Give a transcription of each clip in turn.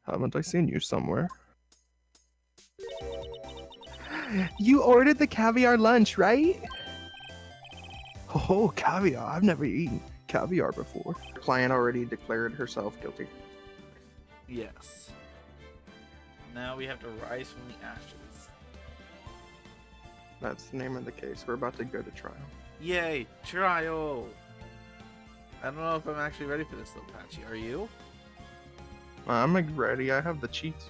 Haven't I seen you somewhere? You ordered the caviar lunch, right? Oh, caviar. I've never eaten caviar before. The client already declared herself guilty. Yes. Now we have to rise from the ashes. That's the name of the case. We're about to go to trial. Yay! Trial! I don't know if I'm actually ready for this though, Patchy. Are you? I'm ready. I have the cheats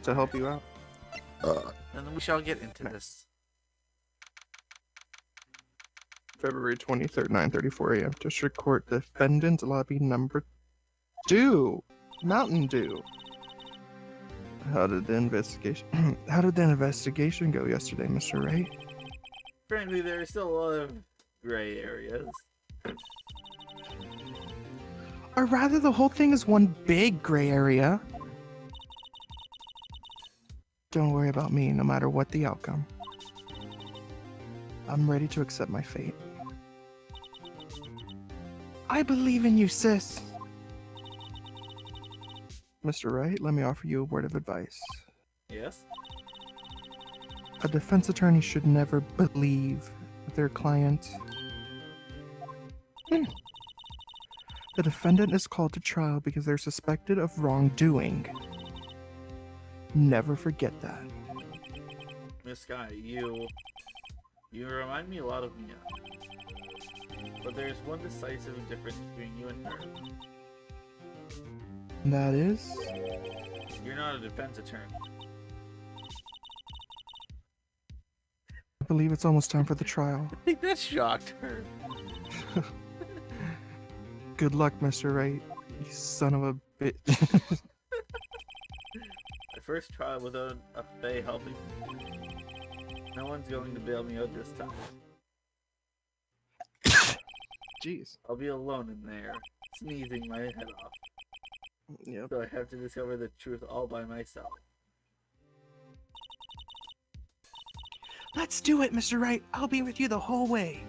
to help you out. Then we shall get into this. February 23rd, 9:34 a.m. District Court Defendant Lobby Number 2. Mountain Dew. How did the investigation go yesterday, Mr. Wright? Frankly, there are still a lot of gray areas. Or rather, the whole thing is one big gray area. Don't worry about me, no matter what the outcome. I'm ready to accept my fate. I believe in you, sis. Mr. Wright, let me offer you a word of advice. Yes? A defense attorney should never believe their client. The defendant is called to trial because they're suspected of wrongdoing. Never forget that. Miss Sky, you remind me a lot of Mia. But there's one decisive difference between you and her. And that is? You're not a defense attorney. I believe it's almost time for the trial. I think that shocked her. Good luck, Mr. Wright. You son of a bitch. My first trial without a Fae helping me. No one's going to bail me out this time. Jeez. I'll be alone in there, sneezing my head off. Yep. So I have to discover the truth all by myself. Let's do it, Mr. Wright. I'll be with you the whole way.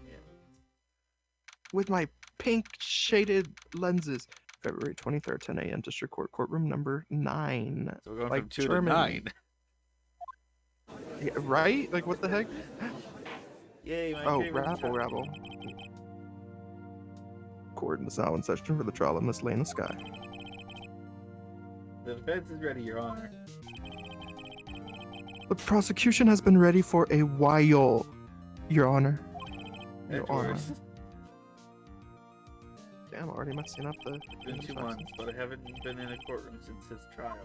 Yeah. With my pink shaded lenses. February 23rd, 10 a.m. District Court, courtroom number 9. So we're going Like from 2 Germany. to 9. Yeah, right? Like, what the heck? Yay, my Oh, favorite trial. rabble. Court is now in session for the trial of Miss Lena Sky. The defense is ready, Your Honor. The prosecution has been ready for a while, Your Honor. Your Honor. Edwards. Damn, already messing up the... It's been 2 months, but I haven't been in a courtroom since his trial.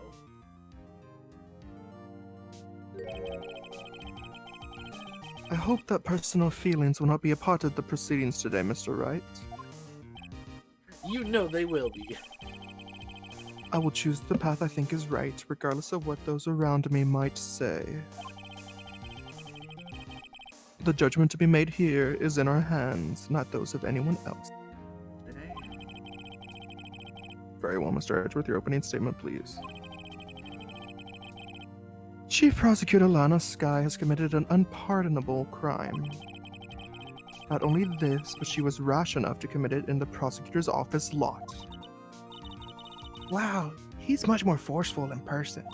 I hope that personal feelings will not be a part of the proceedings today, Mr. Wright. You know they will be. I will choose the path I think is right, regardless of what those around me might say. The judgment to be made here is in our hands, not those of anyone else. Very well, Mr. Edgeworth, your opening statement, please. Chief Prosecutor Lana Sky has committed an unpardonable crime. Not only this, but she was rash enough to commit it in the prosecutor's office lot. Wow, he's much more forceful in person.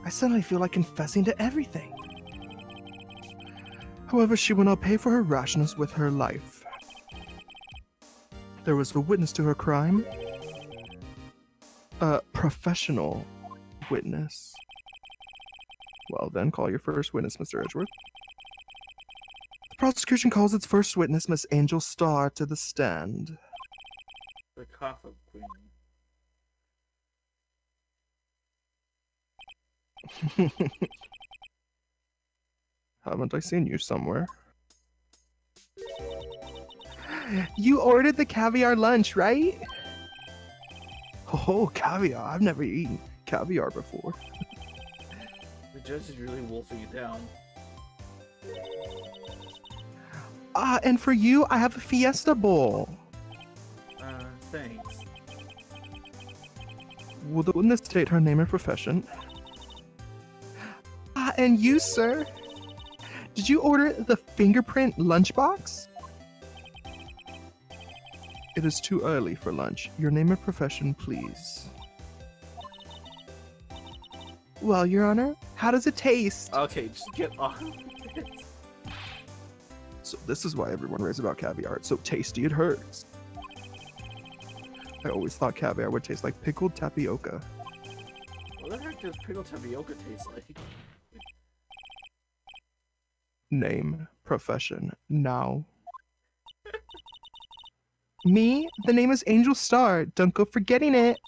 I suddenly feel like confessing to everything. However, she will not pay for her rashness with her life. There was a witness to her crime. A professional witness. Well then, call your first witness, Mr. Edgeworth. The prosecution calls its first witness, Miss Angel Starr, to the stand. The cough-up queen. Haven't I seen you somewhere? You ordered the caviar lunch, right? Oh, caviar. I've never eaten caviar before. The judge is really wolfing it down. And for you, I have a Fiesta Bowl. Thanks. Will the witness state her name and profession? And you, sir? Did you order the fingerprint lunchbox? It is too early for lunch. Your name and profession, please. Well, Your Honor, how does it taste? Okay, just get off. So this is why everyone raves about caviar. It's so tasty it hurts. I always thought caviar would taste like pickled tapioca. What the heck does pickled tapioca taste like? Name, profession, now. Me? The name is Angel Star. Don't go forgetting it.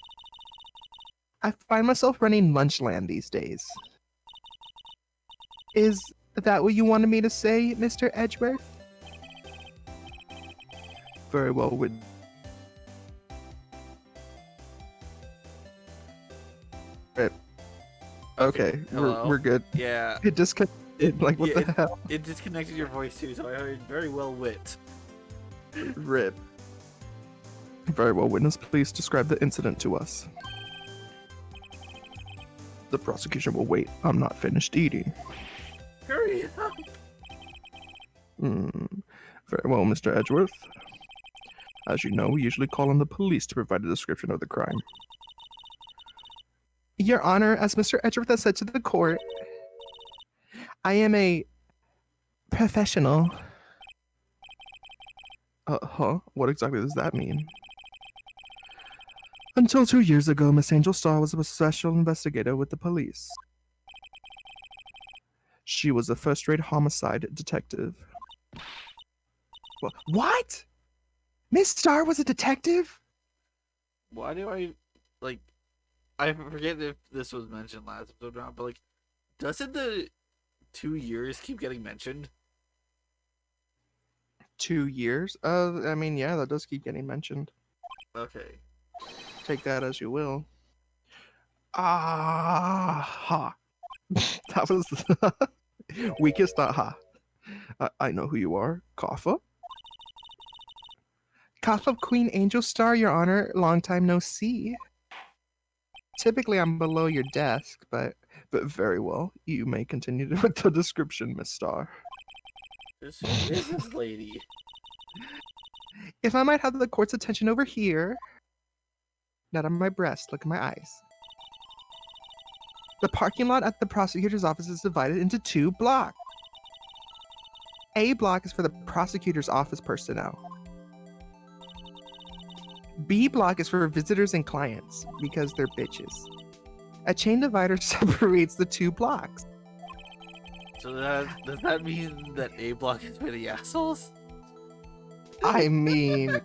I find myself running Lunchland these days. Is that what you wanted me to say, Mr. Edgeworth? Very well, Okay, Hello? we're good. Yeah. It disconnected. Like, what the hell? It disconnected your voice too, so I heard very well wit. Rip. Very well, witness. Please describe the incident to us. The prosecution will wait. I'm not finished eating. Hurry up! Very well, Mr. Edgeworth. As you know, we usually call on the police to provide a description of the crime. Your Honor, as Mr. Edgeworth has said to the court, I am a professional. What exactly does that mean? Until 2 years ago, Miss Angel Star was a special investigator with the police. She was a first-rate homicide detective. What? Miss Star was a detective? Why do I forget if this was mentioned last episode or not, but doesn't the 2 years keep getting mentioned? 2 years? I mean, yeah, that does keep getting mentioned. Okay. Take that as you will. Ah-ha. That was the weakest aha. I know who you are. Kaffa? Kaffa Queen Angel Star, Your Honor. Long time no see. Typically, I'm below your desk, but very well. You may continue with the description, Miss Star. Who is this lady? If I might have the court's attention over here. Not on my breast, look at my eyes. The parking lot at the prosecutor's office is divided into 2 blocks. A block is for the prosecutor's office personnel. B block is for visitors and clients, because they're bitches. A chain divider separates the 2 blocks. So does that mean that A block is for the assholes? I mean,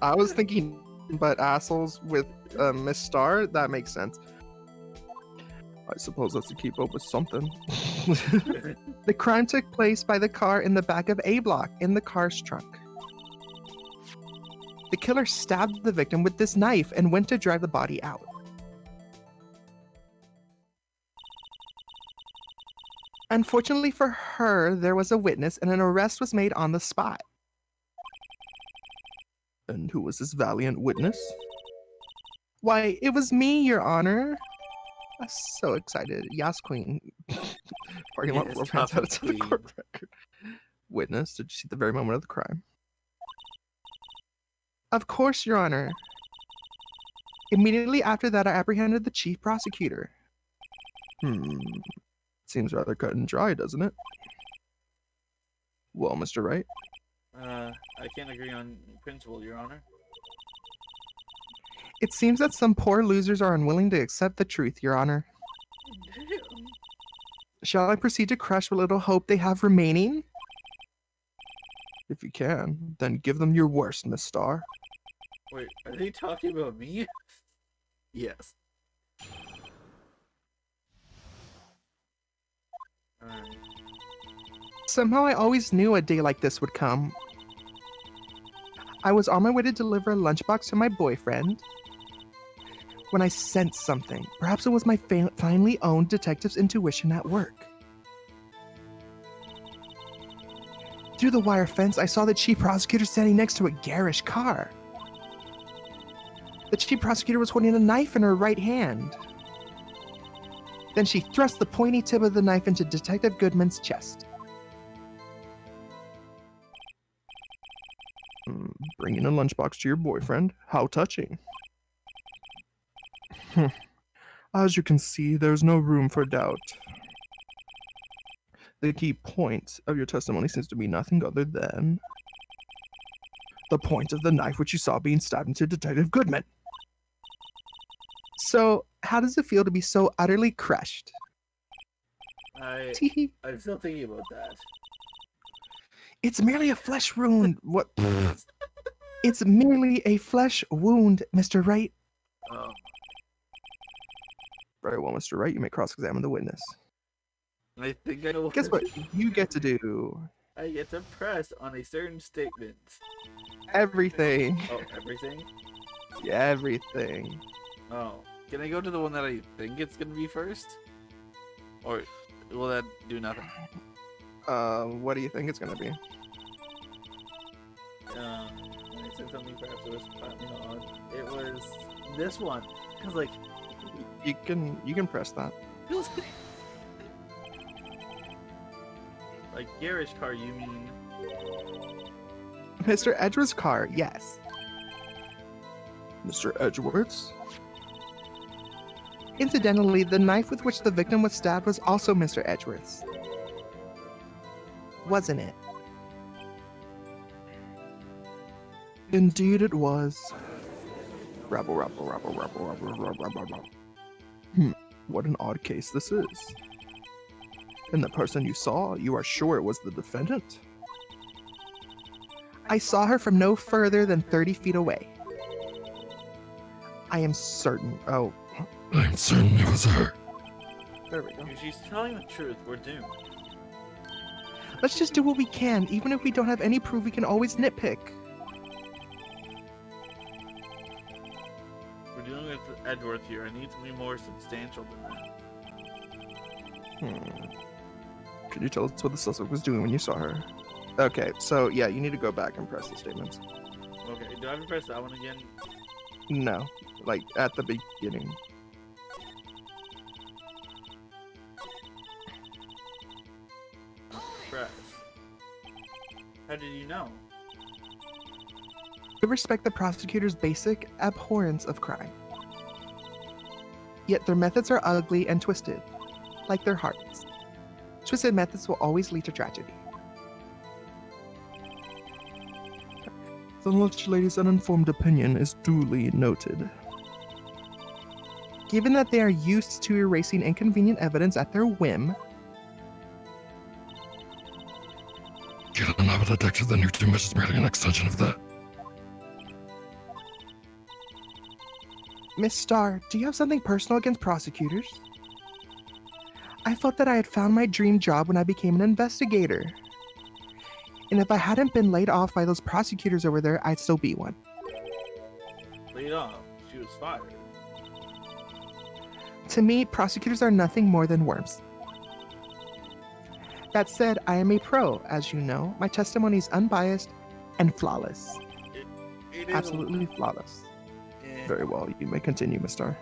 I was thinking, but assholes with Miss Star, that makes sense. I suppose that's to keep up with something. The crime took place by the car in the back of A block, in the car's trunk. The killer stabbed the victim with this knife and went to drive the body out. Unfortunately for her, there was a witness and an arrest was made on the spot. And who was this valiant witness? Why, it was me, Your Honor. I'm so excited. Yas Queen. Parking lot floor plans added to the court record. Witness, did you see the very moment of the crime? Of course, Your Honor. Immediately after that, I apprehended the chief prosecutor. Seems rather cut and dry, doesn't it? Well, Mr. Wright? I can't agree on principle, Your Honor. It seems that some poor losers are unwilling to accept the truth, Your Honor. Shall I proceed to crush what little hope they have remaining? If you can, then give them your worst, Miss Star. Wait, are they talking about me? Yes. Alright. Somehow I always knew a day like this would come. I was on my way to deliver a lunchbox to my boyfriend when I sensed something. Perhaps it was my finely owned detective's intuition at work. Through the wire fence, I saw the chief prosecutor standing next to a garish car. The chief prosecutor was holding a knife in her right hand. Then she thrust the pointy tip of the knife into Detective Goodman's chest. Bringing a lunchbox to your boyfriend? How touching. As you can see, there's no room for doubt. The key point of your testimony seems to be nothing other than the point of the knife which you saw being stabbed into Detective Goodman. So, how does it feel to be so utterly crushed? Teehee. I'm still thinking about that. It's merely a flesh wound. What? It's merely a flesh wound, Mr. Wright. Um, Very well, Mr. Wright. You may cross-examine the witness. I think I know. Guess what you get to do? I get to press on a certain statement. Everything. Oh, everything? Yeah, everything. Oh. Can I go to the one that I think it's gonna be first? Or will that do nothing? What do you think it's gonna be? I said something perhaps it was odd. It was this one. Cause like You can press that. feels like garish car, you mean? Mr. Edgeworth's car, yes. Mr. Edgeworth's? Incidentally, the knife with which the victim was stabbed was also Mr. Edgeworth's. Wasn't it? Indeed it was. Rabble, rabble, rabble, rabble, rabble, rabble, rabble, rabble. What an odd case this is. And the person you saw, you are sure it was the defendant? I saw her from no further than 30 feet away. I am certain. Oh. I'm certain it was her. There we go. If she's telling the truth, we're doomed. Let's just do what we can. Even if we don't have any proof, we can always nitpick. We're dealing with Edgeworth here. I need to be more substantial than that. Could you tell us what the suspect was doing when you saw her? Okay, so yeah, you need to go back and press the statements. Okay, do I have to press that one again? No, like at the beginning. Press. How did you know? We respect the prosecutor's basic abhorrence of crime. Yet their methods are ugly and twisted, like their hearts. Twisted methods will always lead to tragedy. The lunch lady's uninformed opinion is duly noted. Given that they are used to erasing inconvenient evidence at their whim, Get a novel detective, the new too much is merely an extension of that. Miss Starr, do you have something personal against prosecutors? I felt that I had found my dream job when I became an investigator. And if I hadn't been laid off by those prosecutors over there, I'd still be one. Laid off. She was fired. To me, prosecutors are nothing more than worms. That said, I am a pro, as you know. My testimony is unbiased and flawless. It is Absolutely flawless. Very well, you may continue, Miss Starr.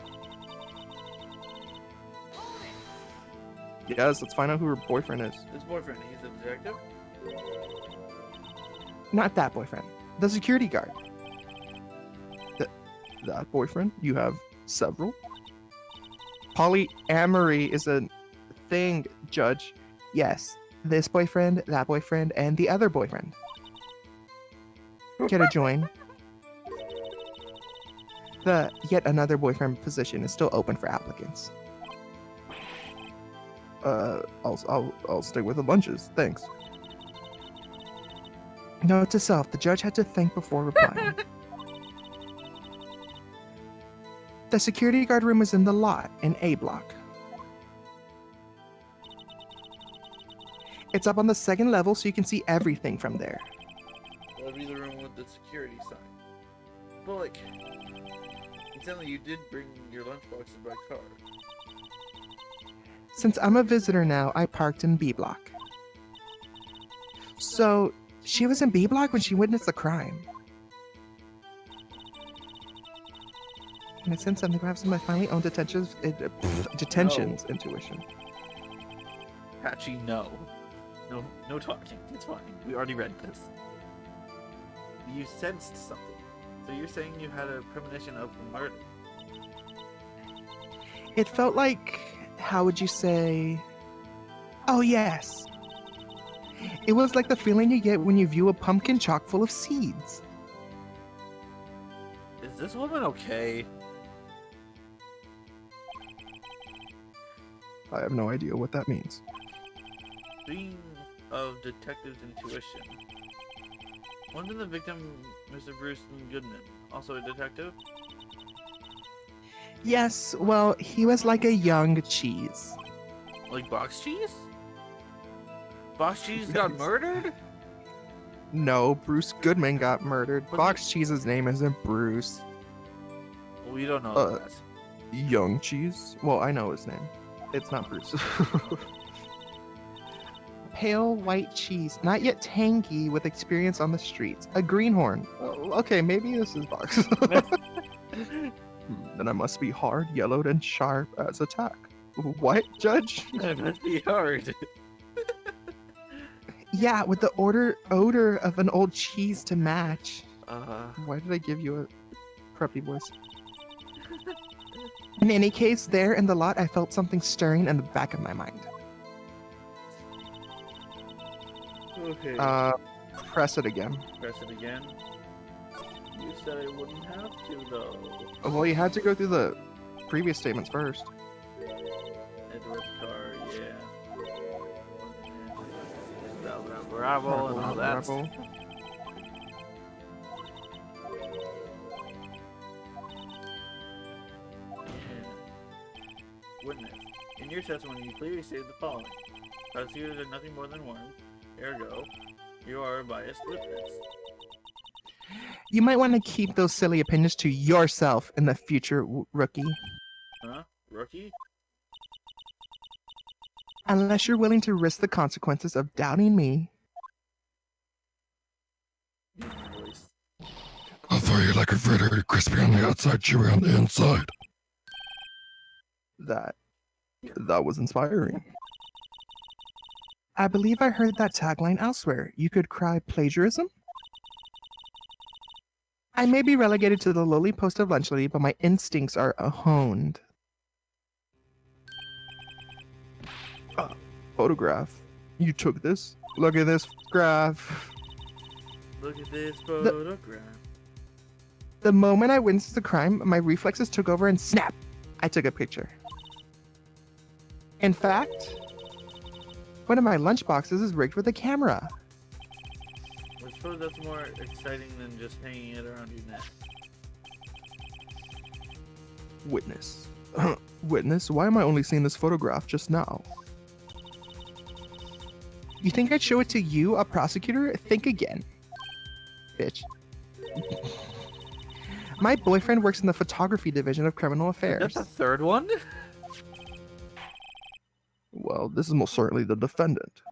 Yes, let's find out who her boyfriend is. His boyfriend, he's a detective? Not that boyfriend. The security guard. That boyfriend? You have several? Polyamory is a thing, Judge. Yes, this boyfriend, that boyfriend, and the other boyfriend. Care to join? The yet another boyfriend position is still open for applicants. I'll stick with the lunches, thanks. Note to self, the judge had to think before replying. The security guard room is in the lot, in A block. It's up on the second level, so you can see everything from there. That'll be the room with the security sign. But like, incidentally, you did bring your lunchbox in my car. Since I'm a visitor now, I parked in B block. So, she was in B block when she witnessed the crime. And I sense something, perhaps my finally own detention's intuition. Patchy, no. No talking. It's fine. We already read this. You sensed something. So you're saying you had a premonition of murder? It felt like, how would you say? Oh, yes. It was like the feeling you get when you view a pumpkin chock full of seeds. Is this woman okay? I have no idea what that means. Speaking of detective's intuition, wasn't the victim Mr. Bruce Goodman also a detective? Yes, well, he was like a young cheese. Like Box Cheese? Box Cheese got Yes. murdered? No, Bruce Goodman got murdered. But Box Cheese's name isn't Bruce. We don't know Uh, that. Young Cheese? Well, I know his name. It's not Bruce. Pale white cheese, not yet tangy, with experience on the streets. A greenhorn. Oh, okay, maybe this is Box. Then I must be hard, yellowed, and sharp as a tack. What, Judge? That must be hard. Yeah, with the odor of an old cheese to match. Why did I give you a preppy voice? In any case, there in the lot, I felt something stirring in the back of my mind. Okay. Press it again. Press it again. You said I wouldn't have to, though. Well, you had to go through the previous statements first. Edward Carr, yeah. Bravo and all that. Bravo. Witness, in your testimony, you clearly stated the following: prosecutors are nothing more than one. Ergo, you are a biased witness. You might want to keep those silly opinions to yourself in the future, rookie. Huh? Rookie? Unless you're willing to risk the consequences of doubting me. Voice. I'll fry you like a fritter, crispy on the outside, chewy on the inside. That was inspiring. I believe I heard that tagline elsewhere. You could cry plagiarism? I may be relegated to the lowly post of lunch lady, but my instincts are honed. Photograph. You took this? Look at this graph. Look at this photograph. The moment I witnessed the crime, my reflexes took over and snap! I took a picture. In fact, one of my lunch boxes is rigged with a camera. I suppose that's more exciting than just hanging it around your neck. Witness. Witness, why am I only seeing this photograph just now? You think I'd show it to you, a prosecutor? Think again. Bitch. My boyfriend works in the photography division of criminal affairs. That's the third one? Well, this is most certainly the defendant.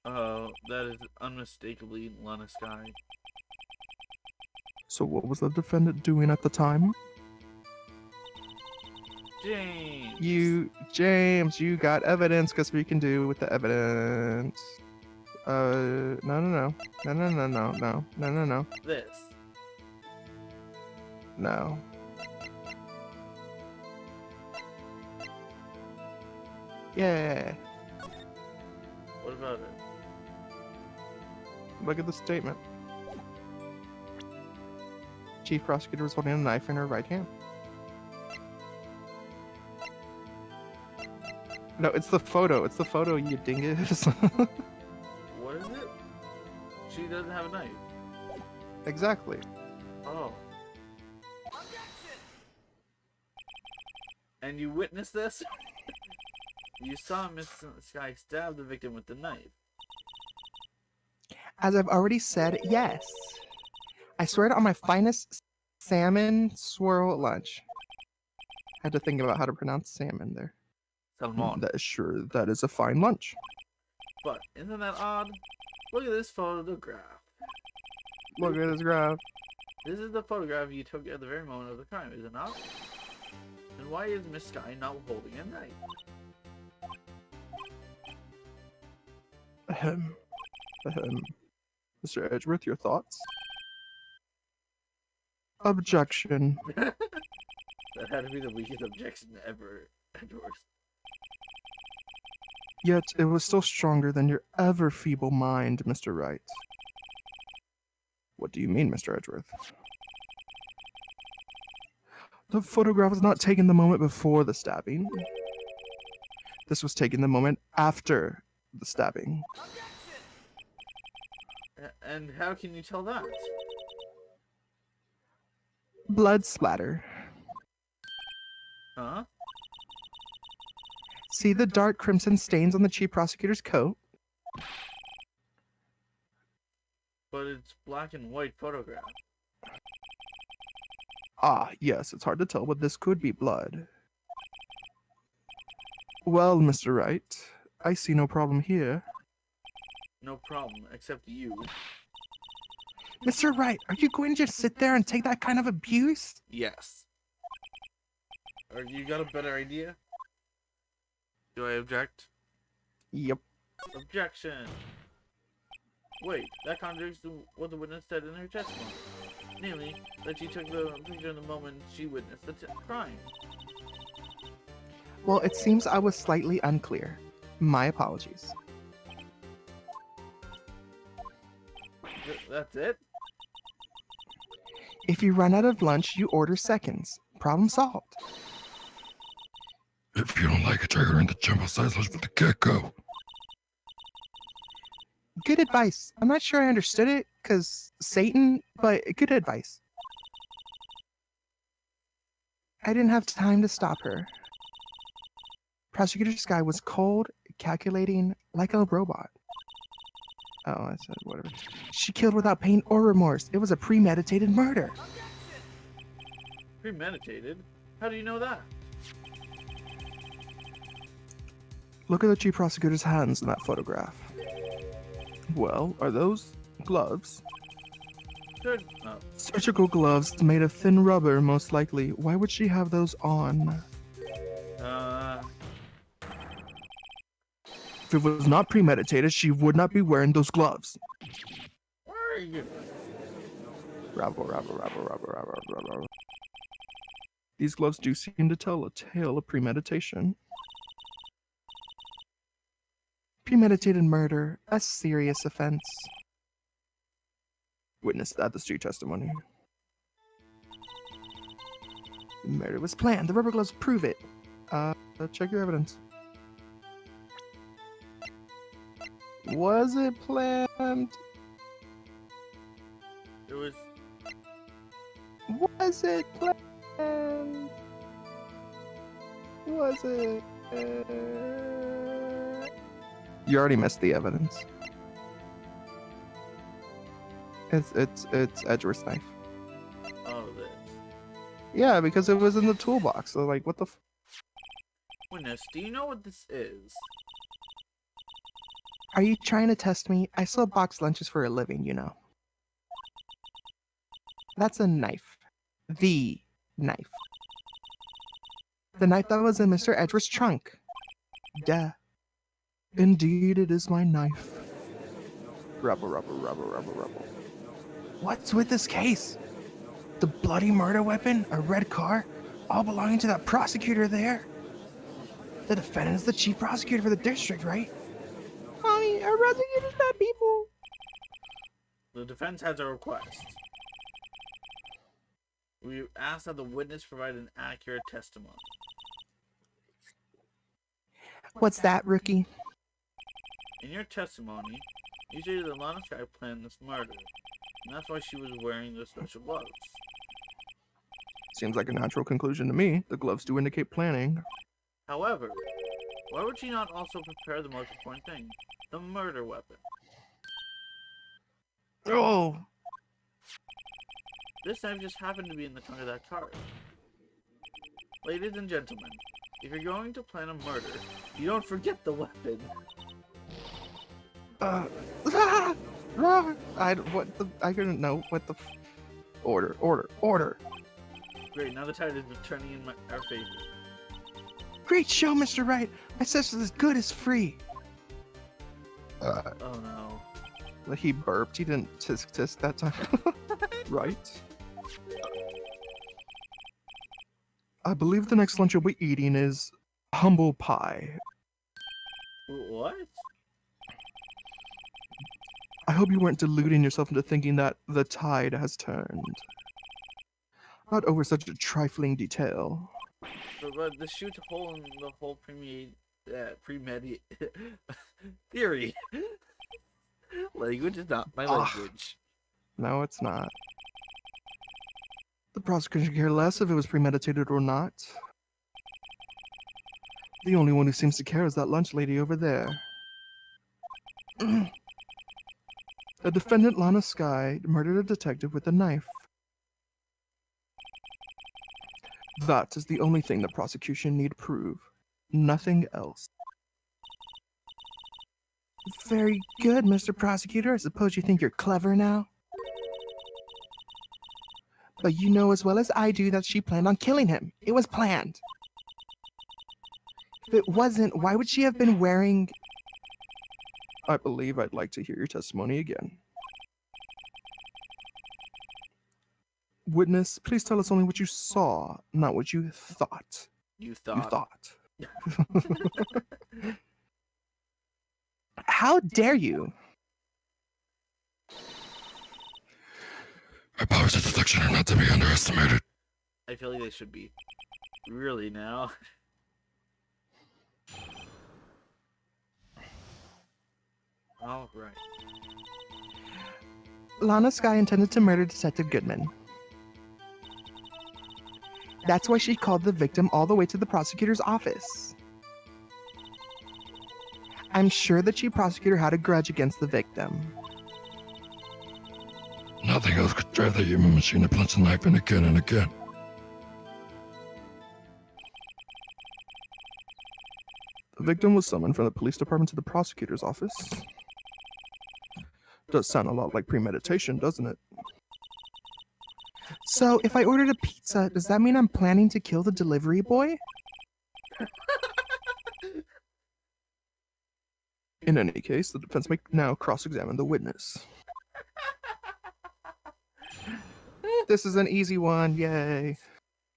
Oh, that is unmistakably Lana Sky. So what was the defendant doing at the time? James! James, you got evidence. Guess what you can do with the evidence? No. This. No. Yeah. What about it? Look at the statement. Chief prosecutor was holding a knife in her right hand. No, it's the photo. It's the photo, you dingus. What is it? She doesn't have a knife. Exactly. Oh. And you witnessed this? You saw Miss Sky stab the victim with the knife. As I've already said, yes. I swear it on my finest salmon swirl lunch. Had to think about how to pronounce salmon there. Salmon. That is sure. That is a fine lunch. But isn't that odd? Look at this photograph. Look at this graph. This is the photograph you took at the very moment of the crime, is it not? And why is Miss Sky not holding a knife? Mr. Edgeworth, your thoughts? Objection. That had to be the weakest objection ever, Edward. Yet it was still stronger than your ever feeble mind, Mr. Wright. What do you mean, Mr. Edgeworth? The photograph was not taken the moment before the stabbing. This was taken the moment after the stabbing. And how can you tell that? Blood splatter. Huh? See the dark crimson stains on the chief prosecutor's coat? But it's black and white photograph. Ah, yes, it's hard to tell, but this could be blood. Well, Mr. Wright, I see no problem here. No problem, except you. Mr. Wright, are you going to just sit there and take that kind of abuse? Yes. Or you got a better idea? Do I object? Yep. Objection! Wait, that contradicts what the witness said in her testimony. Namely, that she took the picture in the moment she witnessed the crime. Well, it seems I was slightly unclear. My apologies. That's it? If you run out of lunch, you order seconds. Problem solved. If you don't like it, try ordering the jumbo size lunch from the get-go. Good advice. I'm not sure I understood it, because Satan, but good advice. I didn't have time to stop her. Prosecutor Sky was cold, calculating, like a robot. Oh, I said whatever. She killed without pain or remorse. It was a premeditated murder. Premeditated? How do you know that? Look at the chief prosecutor's hands in that photograph. Well, are those gloves? Good. Oh. Surgical gloves made of thin rubber, most likely. Why would she have those on? If it was not premeditated, she would not be wearing those gloves. Where are you? Rabble, rabble, rabble, rabble, rabble, rabble, rabble. These gloves do seem to tell a tale of premeditation. Premeditated murder, a serious offense. Witness add this to your testimony. The murder was planned. The rubber gloves prove it. Check your evidence. Was it planned? It was. Was it planned? Was it? You already missed the evidence. It's Edgeworth's knife. Oh, this. Yeah, because it was in the toolbox. So like, what the? Witness, do you know what this is? Are you trying to test me? I sell box lunches for a living, you know. That's a knife. The knife. The knife that was in Mr. Edgeworth's trunk. Duh. Indeed, it is my knife. Rubble, rubble, rubble, rubble, rubble. What's with this case? The bloody murder weapon, a red car, all belonging to that prosecutor there? The defendant is the chief prosecutor for the district, right? Mommy, our prosecutors bad people. The defense has a request. We ask that the witness provide an accurate testimony. What's that, rookie? In your testimony, you stated that Lana Sky planned this murder, and that's why she was wearing the special gloves. Seems like a natural conclusion to me. The gloves do indicate planning. However, why would she not also prepare the most important thing, the murder weapon? Oh! This knife just happened to be in the trunk of that car. Ladies and gentlemen, if you're going to plan a murder, you don't forget the weapon. I didn't know what the order. Great, now the tide is turning in our favor. Great show, Mr. Wright. My sister's as good as free. Oh no. He burped. He didn't tisk tisk that time. Right. I believe the next lunch you'll be eating is humble pie. What? I hope you weren't deluding yourself into thinking that the tide has turned. Not over such a trifling detail. But the shoot hole in the whole pre-med theory. Language is not my language. No, it's not. The prosecution could care less if it was premeditated or not. The only one who seems to care is that lunch lady over there. The defendant, Lana Sky, murdered a detective with a knife. That is the only thing the prosecution need prove. Nothing else. Very good, Mr. Prosecutor. I suppose you think you're clever now? But you know as well as I do that she planned on killing him. It was planned. If it wasn't, why would she have been wearing... I believe I'd like to hear your testimony again. Witness, please tell us only what you saw, not what you thought. You You thought. thought. How dare you? Our powers of deduction are not to be underestimated. I feel like they should be. Really now. All right. Lana Sky intended to murder Detective Goodman. That's why she called the victim all the way to the prosecutor's office. I'm sure the chief prosecutor had a grudge against the victim. Nothing else could drive that human machine to plunge the knife in again and again. The victim was summoned from the police department to the prosecutor's office. Does sound a lot like premeditation, doesn't it? So, if I ordered a pizza, does that mean I'm planning to kill the delivery boy? In any case, the defense may now cross-examine the witness. This is an easy one, yay.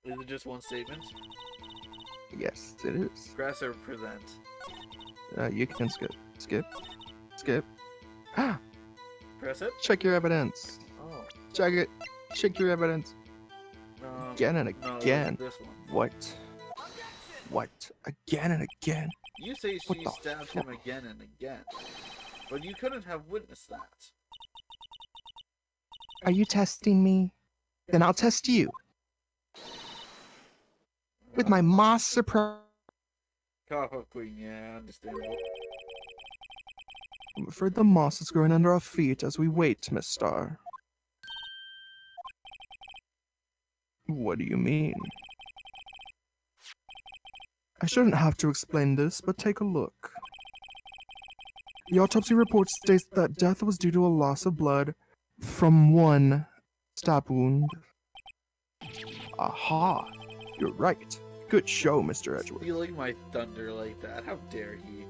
Is it just one statement? Yes, it is. Press or present? You can skip. Skip. Skip. Press it? Check your evidence. Oh. Check it. Check your evidence. Again and No, again. this one. What? What? Again and again. You say What she the stabbed fuck? him again and again. But you couldn't have witnessed that. Are you testing me? Then I'll test you. With my Moss surprise. Kappa Queen, yeah, understandable. I'm afraid the moss is growing under our feet as we wait, Miss Star. What do you mean? I shouldn't have to explain this, but take a look. The autopsy report states that death was due to a loss of blood from one stab wound. Aha! You're right. Good show, Mr. Edgeworth. Stealing my thunder like that, how dare he?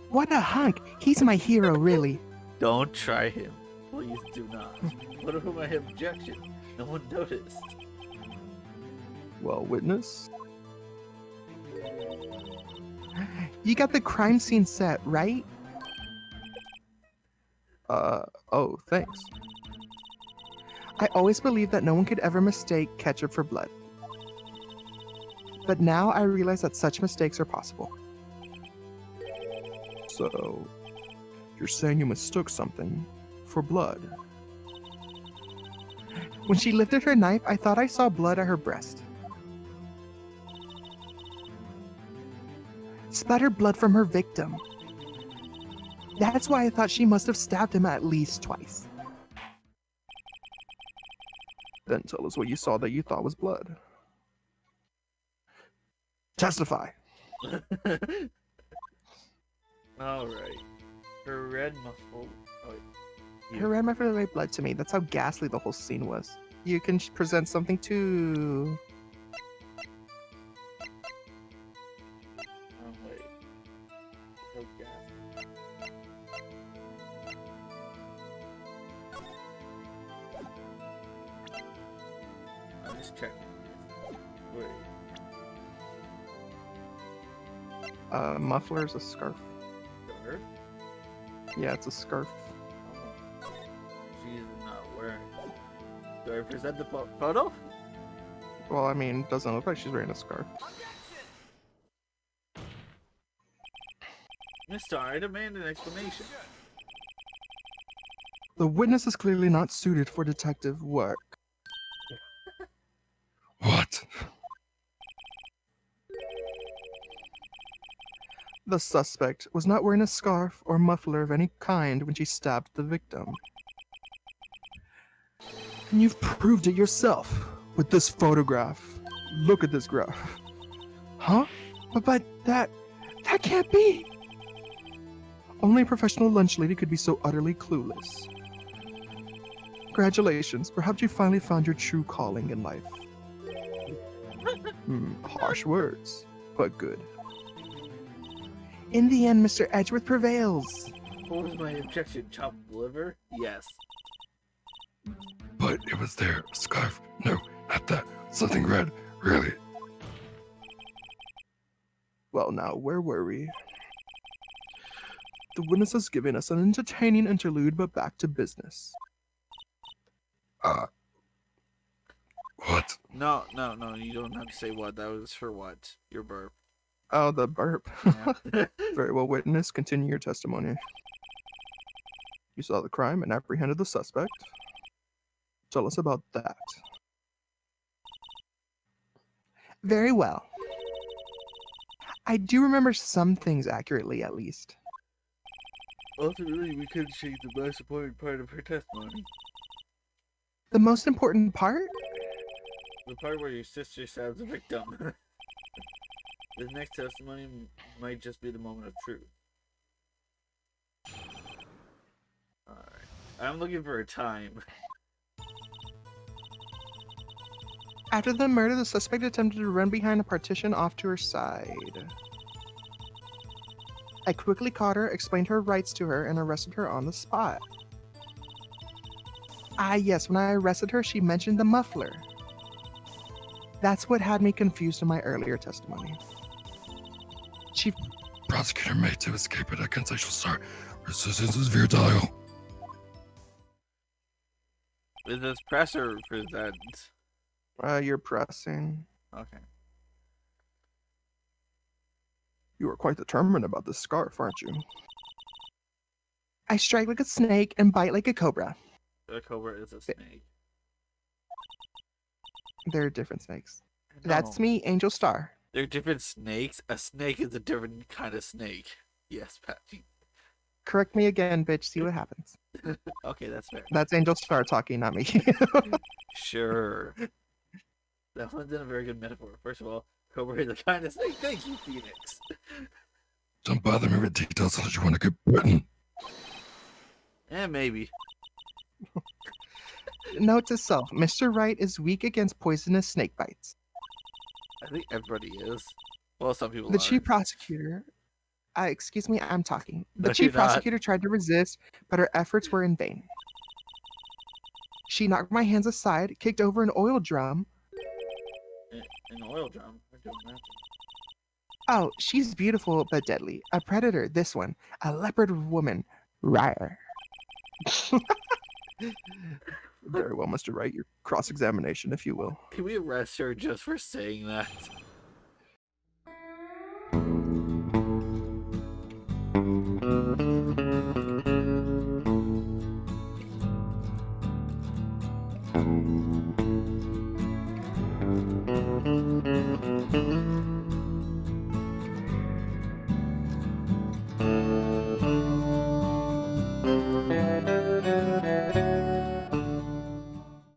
What a hunk! He's my hero, really. Don't try him. Please do not. What about my objection? No one noticed. Well, witness? You got the crime scene set, right? Oh, thanks. I always believed that no one could ever mistake ketchup for blood. But now I realize that such mistakes are possible. So, you're saying you mistook something for blood? When she lifted her knife, I thought I saw blood at her breast. Splattered blood from her victim. That's why I thought she must have stabbed him at least twice. Then tell us what you saw that you thought was blood. Testify. Alright. Her red muffled. Oh, wait. Her red my red blood to me. That's how ghastly the whole scene was. You can present something too. Wait. Oh, gas. I'm just checking. Wait. Muffler is a scarf. Sure. Yeah, it's a scarf. Oh. She's not wearing. Do I present the photo? Well, I mean, doesn't look like she's wearing a scarf. Mister, I demand an explanation. The witness is clearly not suited for detective work. What? The suspect was not wearing a scarf or muffler of any kind when she stabbed the victim. And you've proved it yourself with this photograph. Look at this graph. Huh? But that can't be. Only a professional lunch lady could be so utterly clueless. Congratulations, perhaps you finally found your true calling in life. Harsh words, but good. In the end, Mr. Edgeworth prevails. What was my objection? Chopped liver? Yes. But it was there. A scarf. No, not that. Something red. Really. Well, now, where were we? The witness has given us an entertaining interlude, but back to business. What? No, you don't have to say what. That was for what? Your burp. Oh, the burp. Yeah. Very well, witness. Continue your testimony. You saw the crime and apprehended the suspect. Tell us about that. Very well. I do remember some things accurately, at least. Ultimately, we couldn't change the most important part of her testimony. The most important part? The part where your sister stabs the victim. This next testimony might just be the moment of truth. Alright. I'm looking for a time. After the murder, the suspect attempted to run behind a partition off to her side. I quickly caught her, explained her rights to her, and arrested her on the spot. Ah, yes, when I arrested her, she mentioned the muffler. That's what had me confused in my earlier testimony. Chief Prosecutor made to escape at a consensual start. Resistance veer dial. Is this press or present? you're pressing. Okay. You are quite determined about this scarf, aren't you? I strike like a snake and bite like a cobra. A cobra is a snake. They're different snakes. No, That's me, Angel Star. they're different snakes. A snake is a different kind of snake. Yes, Patchy. Correct me again, bitch. See what happens. Okay, that's fair. That's Angel Star talking, not me. Sure. That one's in a very good metaphor. First of all, cobra is a kind of snake. Thank you, Phoenix. Don't bother me with details unless you want to get bitten. Maybe. Note to self, Mr. Wright is weak against poisonous snake bites. I think everybody is. Well, some people The are. chief prosecutor... excuse me, I'm talking. The No, chief you're not. prosecutor tried to resist, but her efforts were in vain. She knocked my hands aside, kicked over an oil drum. An oil drum. I don't know. Oh, she's beautiful but deadly. A predator, this one. A leopard woman. Rawr. Very well, Mr. Wright. Your cross-examination, if you will. Can we arrest her just for saying that?